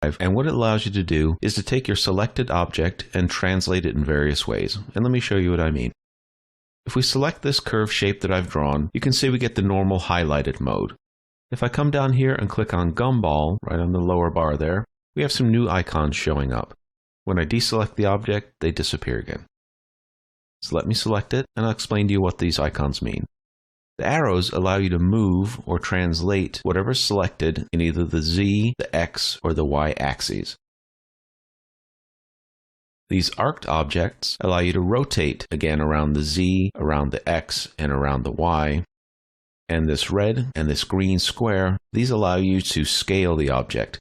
And what it allows you to do is to take your selected object and translate it in various ways. And let me show you what I mean. If we select this curve shape that I've drawn, you can see we get the normal highlighted mode. If I come down here and click on Gumball, right on the lower bar there, we have some new icons showing up. When I deselect the object, they disappear again. So let me select it, and I'll explain to you what these icons mean. The arrows allow you to move or translate whatever's selected in either the Z, the X, or the Y axes. These arced objects allow you to rotate again around the Z, around the X, and around the Y. And this red and this green square, these allow you to scale the object.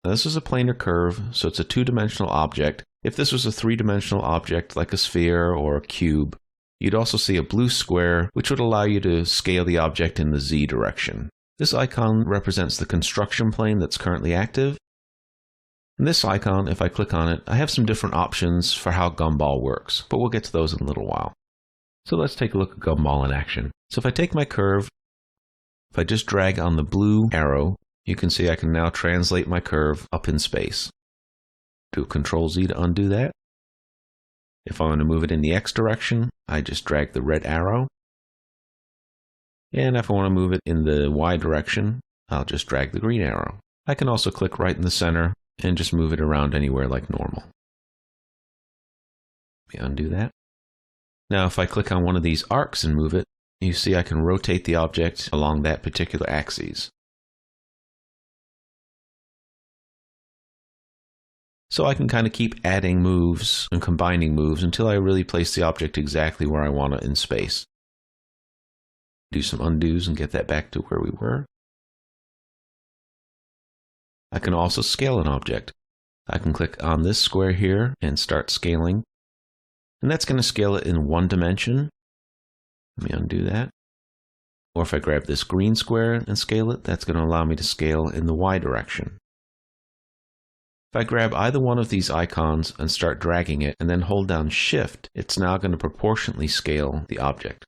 Now this is a planar curve, so it's a two-dimensional object. If this was a three-dimensional object like a sphere or a cube, you'd also see a blue square, which would allow you to scale the object in the Z direction. This icon represents the construction plane that's currently active. And this icon, if I click on it, I have some different options for how Gumball works, but we'll get to those in a little while. So let's take a look at Gumball in action. So if I take my curve, if I just drag on the blue arrow, you can see I can now translate my curve up in space. Do Control Z to undo that. If I want to move it in the X direction, I just drag the red arrow. And if I want to move it in the Y direction, I'll just drag the green arrow. I can also click right in the center and just move it around anywhere like normal. Let me undo that. Now if I click on one of these arcs and move it, you see I can rotate the object along that particular axis. So I can kind of keep adding moves and combining moves until I really place the object exactly where I want it in space. Do some undos and get that back to where we were. I can also scale an object. I can click on this square here and start scaling. And that's going to scale it in one dimension. Let me undo that. Or if I grab this green square and scale it, that's going to allow me to scale in the Y direction. If I grab either one of these icons and start dragging it and then hold down Shift, it's now going to proportionally scale the object.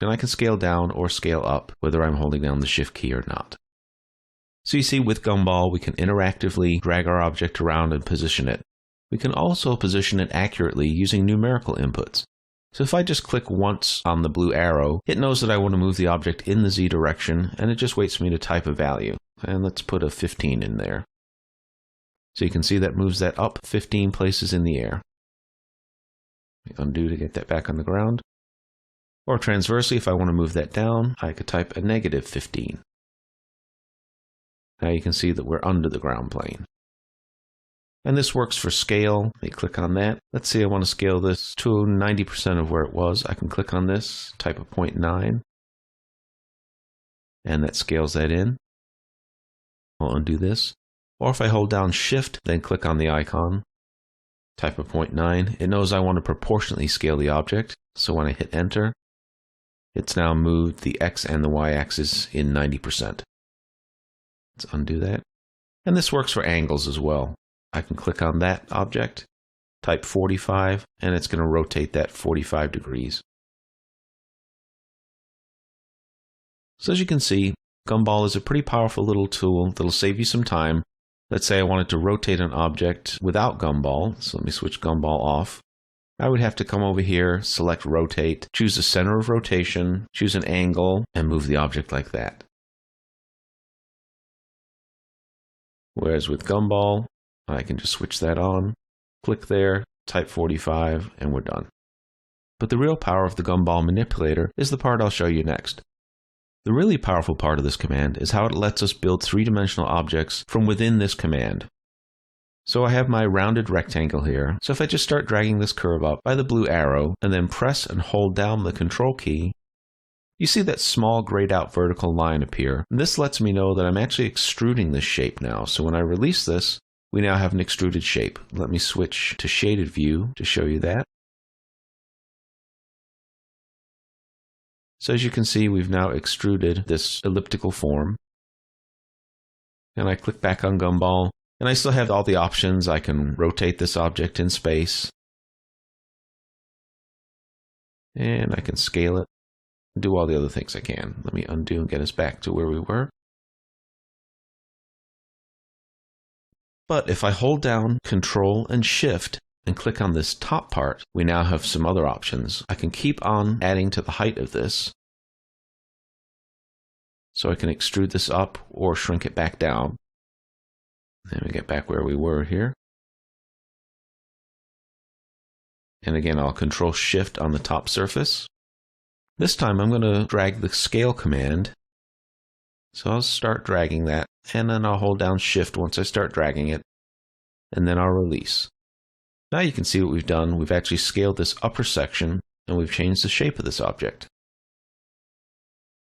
And I can scale down or scale up whether I'm holding down the Shift key or not. So you see with Gumball we can interactively drag our object around and position it. We can also position it accurately using numerical inputs. So if I just click once on the blue arrow, it knows that I want to move the object in the Z direction and it just waits for me to type a value. And let's put a 15 in there. So you can see that moves that up 15 places in the air. Undo to get that back on the ground. Or transversely, if I want to move that down, I could type a negative 15. Now you can see that we're under the ground plane. And this works for scale. Let me click on that. Let's say I want to scale this to 90% of where it was. I can click on this, type a 0.9, and that scales that in. I'll undo this. Or if I hold down Shift, then click on the icon, type a 0.9, it knows I want to proportionately scale the object. So when I hit Enter, it's now moved the X and the Y axis in 90%. Let's undo that. And this works for angles as well. I can click on that object, type 45, and it's going to rotate that 45 degrees. So as you can see, Gumball is a pretty powerful little tool that'll save you some time. Let's say I wanted to rotate an object without Gumball, so let me switch Gumball off. I would have to come over here, select Rotate, choose the center of rotation, choose an angle, and move the object like that. Whereas with Gumball, I can just switch that on, click there, type 45, and we're done. But the real power of the Gumball manipulator is the part I'll show you next. The really powerful part of this command is how it lets us build three-dimensional objects from within this command. So I have my rounded rectangle here, so if I just start dragging this curve up by the blue arrow and then press and hold down the Control key, you see that small grayed out vertical line appear. And this lets me know that I'm actually extruding this shape now. So when I release this, we now have an extruded shape. Let me switch to shaded view to show you that. So as you can see, we've now extruded this elliptical form. And I click back on Gumball, and I still have all the options. I can rotate this object in space. And I can scale it, and do all the other things I can. Let me undo and get us back to where we were. But if I hold down Control and Shift and click on this top part, we now have some other options. I can keep on adding to the height of this. So I can extrude this up or shrink it back down. Then we get back where we were here. And again, I'll Control Shift on the top surface. This time I'm going to drag the Scale command. So I'll start dragging that, and then I'll hold down Shift once I start dragging it, and then I'll release. Now you can see what we've done. We've actually scaled this upper section, and we've changed the shape of this object.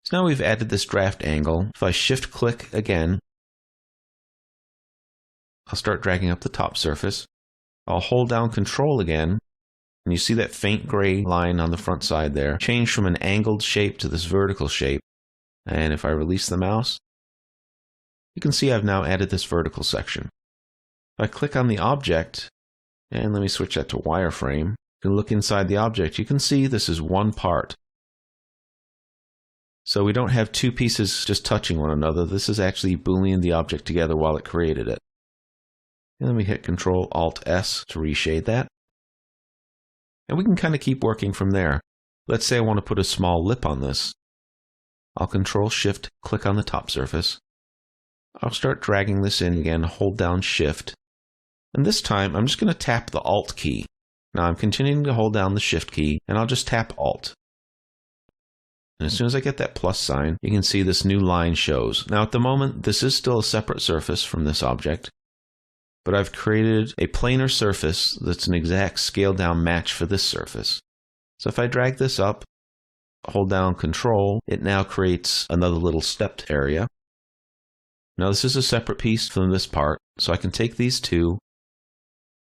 So now we've added this draft angle. If I Shift click again, I'll start dragging up the top surface. I'll hold down Control again, and you see that faint gray line on the front side there. Change from an angled shape to this vertical shape. And if I release the mouse, you can see I've now added this vertical section. If I click on the object, and let me switch that to wireframe, you can look inside the object. You can see this is one part. So we don't have two pieces just touching one another. This is actually Boolean the object together while it created it. And then we hit Control-Alt-S to reshade that. And we can kind of keep working from there. Let's say I want to put a small lip on this. I'll Control-Shift, click on the top surface. I'll start dragging this in again, hold down Shift. And this time, I'm just going to tap the Alt key. Now I'm continuing to hold down the Shift key, and I'll just tap Alt. And as soon as I get that plus sign, you can see this new line shows. Now at the moment, this is still a separate surface from this object, but I've created a planar surface that's an exact scaled down match for this surface. So if I drag this up, hold down Control, it now creates another little stepped area. Now this is a separate piece from this part, so I can take these two,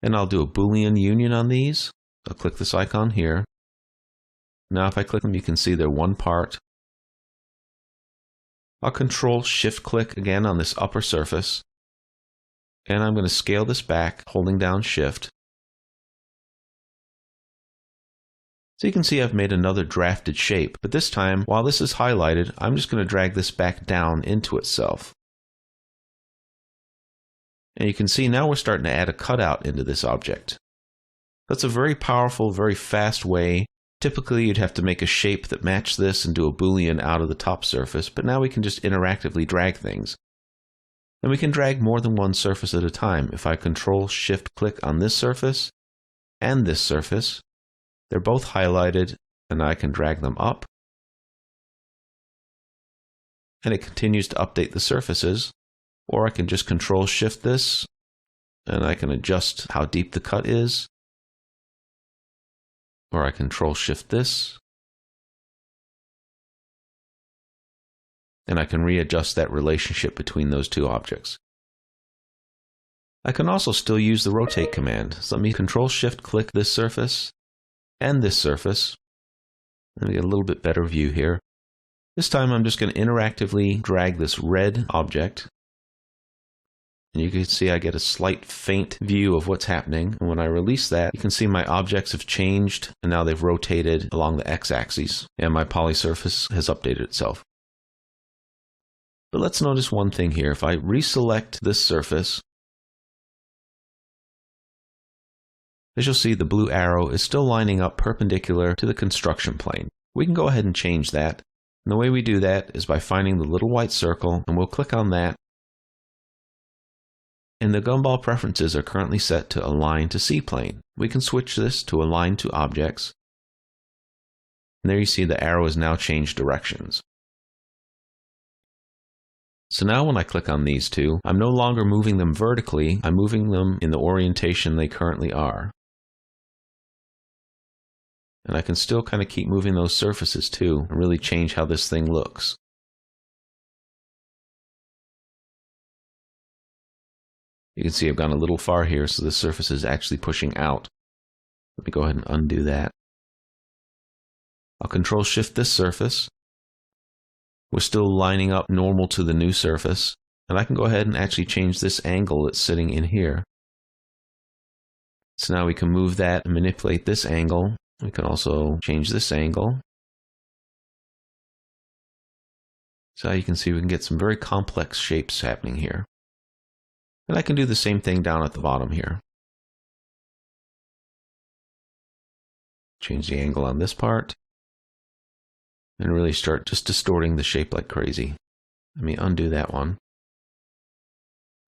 and I'll do a Boolean Union on these. I'll click this icon here. Now if I click them, you can see they're one part. I'll Control-Shift click again on this upper surface, and I'm going to scale this back, holding down Shift. So you can see I've made another drafted shape, but this time, while this is highlighted, I'm just going to drag this back down into itself. And you can see now we're starting to add a cutout into this object. That's a very powerful, very fast way. Typically you'd have to make a shape that matched this and do a Boolean out of the top surface, but now we can just interactively drag things. And we can drag more than one surface at a time. If I Control-Shift click on this surface and this surface, they're both highlighted, and I can drag them up. And it continues to update the surfaces. Or I can just Control-Shift this, and I can adjust how deep the cut is. Or I Control-Shift this, and I can readjust that relationship between those two objects. I can also still use the Rotate command. So let me Control-Shift click this surface and this surface. Let me get a little bit better view here. This time I'm just going to interactively drag this red object. And you can see I get a slight faint view of what's happening. And when I release that, you can see my objects have changed, and now they've rotated along the x-axis, and my poly surface has updated itself. But let's notice one thing here. If I reselect this surface, as you'll see, the blue arrow is still lining up perpendicular to the construction plane. We can go ahead and change that. And the way we do that is by finding the little white circle, and we'll click on that. And the Gumball preferences are currently set to Align to C-plane. We can switch this to Align to Objects. And there you see the arrow has now changed directions. So now when I click on these two, I'm no longer moving them vertically, I'm moving them in the orientation they currently are. And I can still kind of keep moving those surfaces too, and really change how this thing looks. You can see I've gone a little far here, so the surface is actually pushing out. Let me go ahead and undo that. I'll Control-Shift this surface. We're still lining up normal to the new surface, and I can go ahead and actually change this angle that's sitting in here. So now we can move that and manipulate this angle. We can also change this angle. So you can see we can get some very complex shapes happening here. And I can do the same thing down at the bottom here. Change the angle on this part. And really start just distorting the shape like crazy. Let me undo that one.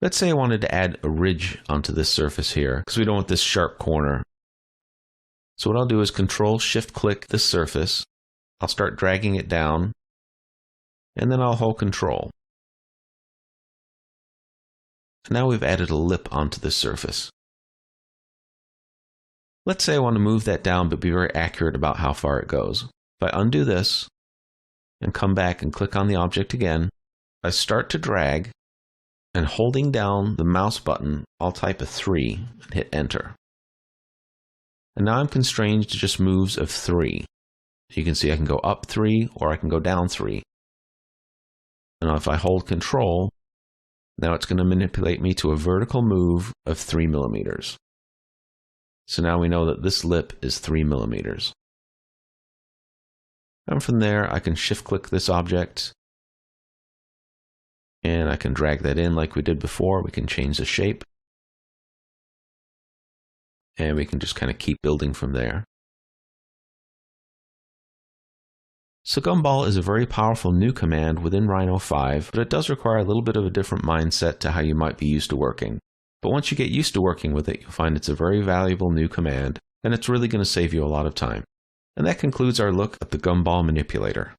Let's say I wanted to add a ridge onto this surface here, because we don't want this sharp corner. So what I'll do is Control-Shift-Click this surface. I'll start dragging it down, and then I'll hold Control. And now we've added a lip onto this surface. Let's say I want to move that down, but be very accurate about how far it goes. If I undo this, and come back and click on the object again, I start to drag, and holding down the mouse button, I'll type a 3 and hit Enter. And now I'm constrained to just moves of 3. You can see I can go up 3 or I can go down 3. And if I hold Control, now it's going to manipulate me to a vertical move of 3 millimeters. So now we know that this lip is 3 millimeters. And from there, I can shift-click this object, and I can drag that in like we did before. We can change the shape, and we can just kind of keep building from there. So Gumball is a very powerful new command within Rhino 5, but it does require a little bit of a different mindset to how you might be used to working. But once you get used to working with it, you'll find it's a very valuable new command, and it's really going to save you a lot of time. And that concludes our look at the Gumball manipulator.